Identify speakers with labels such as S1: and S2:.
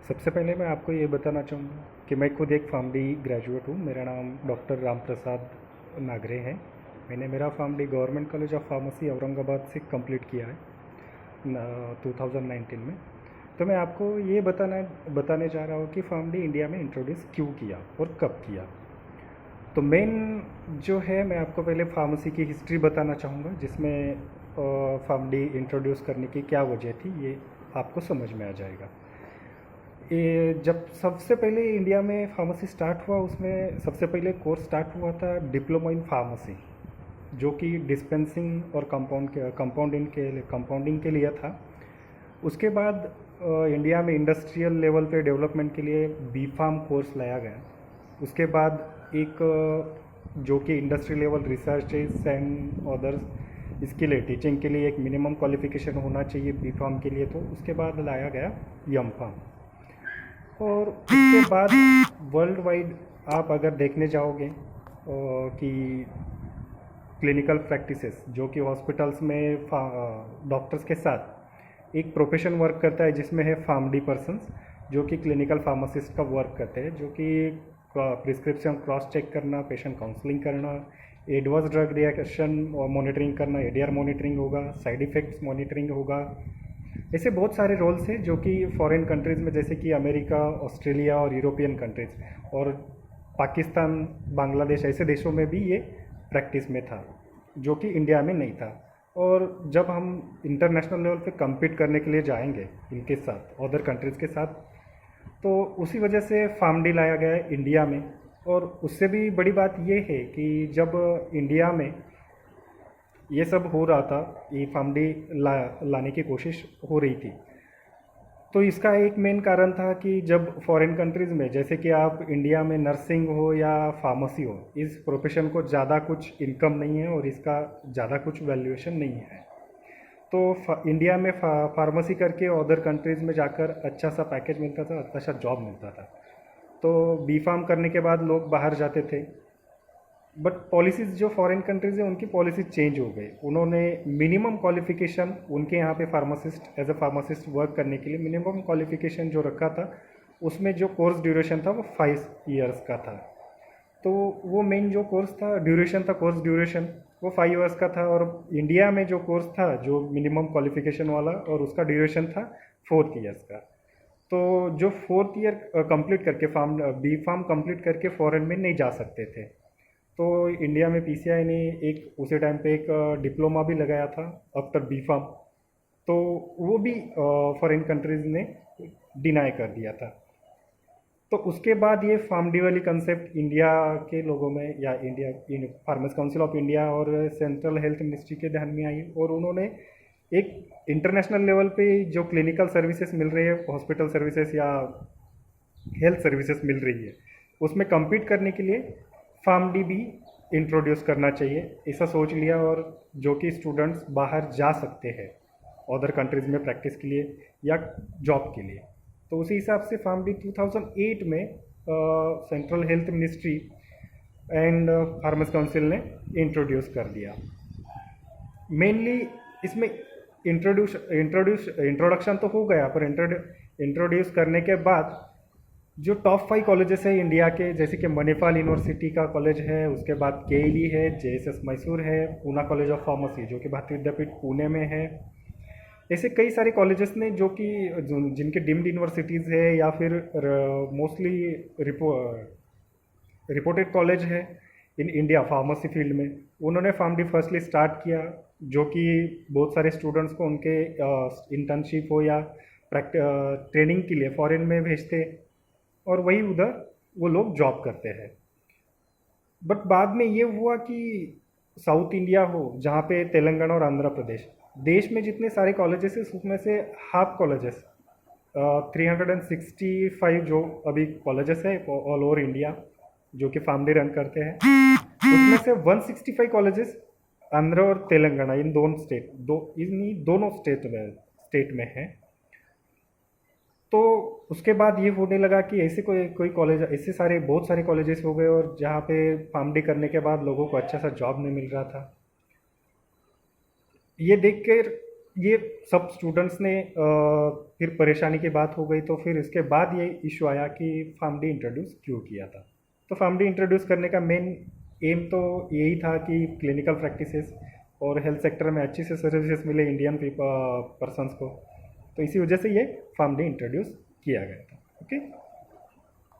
S1: सबसे पहले मैं आपको ये बताना चाहूँगा कि मैं खुद एक फार्मडी ग्रेजुएट हूँ। मेरा नाम डॉक्टर राम प्रसाद नागरे है। मैंने मेरा PharmD government college of pharmacy Aurangabad से कंप्लीट किया है 2019 में। तो मैं आपको ये बताने जा रहा हूँ कि फार्मडी इंडिया में इंट्रोड्यूस क्यों किया और कब किया। तो मेन जो है, मैं आपको पहले फार्मेसी की हिस्ट्री बताना चाहूँगा, जिसमें फार्मडी इंट्रोड्यूस करने की क्या वजह थी, ये आपको समझ में आ जाएगा। ये जब सबसे पहले इंडिया में फार्मेसी स्टार्ट हुआ, उसमें सबसे पहले कोर्स स्टार्ट हुआ था डिप्लोमा इन फार्मेसी, जो कि डिस्पेंसिंग और कंपाउंडिंग के लिए था। उसके बाद इंडिया में इंडस्ट्रियल लेवल पे डेवलपमेंट के लिए बी फार्म कोर्स लाया गया। उसके बाद एक जो कि industry level research and others, इसके लिए टीचिंग के लिए एक मिनिमम क्वालिफिकेशन होना चाहिए बी फार्म के लिए, तो उसके बाद लाया गया एम फार्म। और उसके बाद वर्ल्ड वाइड आप अगर देखने जाओगे कि क्लिनिकल प्रैक्टिसेस, जो कि हॉस्पिटल्स में डॉक्टर्स के साथ एक प्रोफेशन वर्क करता है, जिसमें है फार्मडी पर्सन्स, जो कि क्लिनिकल फार्मासिस्ट का वर्क करते हैं, जो कि प्रिस्क्रिप्शन क्रॉस चेक करना, पेशेंट काउंसलिंग करना, एडवर्स ड्रग रिएक्शन मॉनिटरिंग करना, एडीआर मॉनिटरिंग होगा, साइड इफ़ेक्ट्स मॉनिटरिंग होगा। ऐसे बहुत सारे रोल्स हैं जो कि फॉरेन कंट्रीज़ में, जैसे कि अमेरिका, ऑस्ट्रेलिया और यूरोपियन कंट्रीज़ और पाकिस्तान, बांग्लादेश, ऐसे देशों में भी ये प्रैक्टिस में था, जो कि इंडिया में नहीं था। और जब हम इंटरनेशनल लेवल पे compete करने के लिए जाएंगे इनके साथ, अदर कंट्रीज़ के साथ, तो उसी वजह से फार्मडी लाया गया है इंडिया में। और उससे भी बड़ी बात ये है कि जब इंडिया में ये सब हो रहा था, ये फार्मडी लाने की कोशिश हो रही थी, तो इसका एक मेन कारण था कि जब फॉरेन कंट्रीज़ में, जैसे कि आप इंडिया में नर्सिंग हो या फार्मेसी हो, इस प्रोफेशन को ज़्यादा कुछ इनकम नहीं है और इसका ज़्यादा कुछ वैल्यूएशन नहीं है। तो इंडिया में फार्मेसी करके अदर कंट्रीज़ में जाकर अच्छा सा पैकेज मिलता था, अच्छा सा जॉब मिलता था। तो बी फार्म करने के बाद लोग बाहर जाते थे। बट पॉलिसीज़ जो फॉरेन कंट्रीज़ हैं, उनकी पॉलिसी चेंज हो गई। उन्होंने मिनिमम क्वालिफिकेशन, उनके यहाँ पे pharmacist, as a pharmacist work करने के लिए मिनिमम क्वालिफिकेशन जो रखा था, उसमें जो कोर्स ड्यूरेशन था वो 5 ईयर्स का था। तो वो मेन जो कोर्स था, ड्यूरेशन था, कोर्स ड्यूरेशन वो 5 ईयर्स का था। और इंडिया में जो कोर्स था, जो मिनिमम क्वालिफिकेशन वाला, और उसका ड्यूरेशन था 4 ईयर्स का। तो जो 4th ईयर कंप्लीट करके बी फार्म कंप्लीट करके फॉरेन में नहीं जा सकते थे। तो इंडिया में पीसीआई ने एक उसी टाइम पे एक डिप्लोमा भी लगाया था आफ्टर बी फार्म, तो वो भी फॉरेन कंट्रीज़ ने डिनाई कर दिया था। तो उसके बाद ये फार्मडी वाली कंसेप्ट इंडिया के लोगों में, या India pharmacy council of India और सेंट्रल हेल्थ मिनिस्ट्री के ध्यान में आई, और उन्होंने एक इंटरनेशनल लेवल पे जो क्लिनिकल सर्विसेज मिल रही है, हॉस्पिटल सर्विसेज या हेल्थ सर्विसेज मिल रही है, उसमें compete करने के लिए फार्मडी भी इंट्रोड्यूस करना चाहिए, ऐसा सोच लिया। और जो कि स्टूडेंट्स बाहर जा सकते हैं अदर कंट्रीज़ में प्रैक्टिस के लिए या जॉब के लिए, तो उसी हिसाब से फार्मडी 2008 में central health ministry and pharmacy council ने इंट्रोड्यूस कर दिया। मेनली इसमें इंट्रोडक्शन तो हो गया, पर इंट्रोड्यूस करने के बाद जो टॉप 5 कॉलेजेस है इंडिया के, जैसे कि मणिपाल यूनिवर्सिटी का कॉलेज है, उसके बाद केएलई है, जेएसएस मैसूर है, पूना कॉलेज ऑफ फार्मेसी जो कि भारतीय विद्यापीठ पुणे में है, ऐसे कई सारे कॉलेजेस ने जो कि जिनके डीम्ड यूनिवर्सिटीज़ है या फिर मोस्टली रिपोर्टेड कॉलेज है इन इंडिया फार्मेसी फील्ड में, उन्होंने फार्मडी फर्स्टली स्टार्ट किया, जो कि बहुत सारे स्टूडेंट्स को उनके इंटर्नशिप हो या ट्रेनिंग के लिए फॉरेन में भेजते, और वही उधर वो लोग जॉब करते हैं। बट बाद में ये हुआ कि साउथ इंडिया हो, जहाँ पे तेलंगाना और आंध्र प्रदेश, देश में जितने सारे कॉलेजेस हैं, उसमें से हाफ कॉलेजेस 365 जो अभी कॉलेजेस है ऑल ओवर इंडिया जो कि फार्मडी रन करते हैं, उसमें से 165 कॉलेजेस आंध्र और तेलंगाना, इन दोनों स्टेट में है। तो उसके बाद ये होने लगा कि ऐसे कोई कॉलेज, ऐसे सारे बहुत सारे कॉलेजेस हो गए, और जहाँ पे फार्मडी करने के बाद लोगों को अच्छा सा जॉब नहीं मिल रहा था। ये देख कर ये सब स्टूडेंट्स ने फिर परेशानी की बात हो गई, तो फिर इसके बाद ये इशू आया कि फार्मडी इंट्रोड्यूस क्यों किया था। तो फार्मडी इंट्रोड्यूस करने का मेन एम तो यही था कि क्लिनिकल प्रैक्टिसेस और हेल्थ सेक्टर में अच्छी से सर्विसेज मिले इंडियन पर्सनस को। तो इसी वजह से ये फार्मडी इंट्रोड्यूस किया गया था। ओके।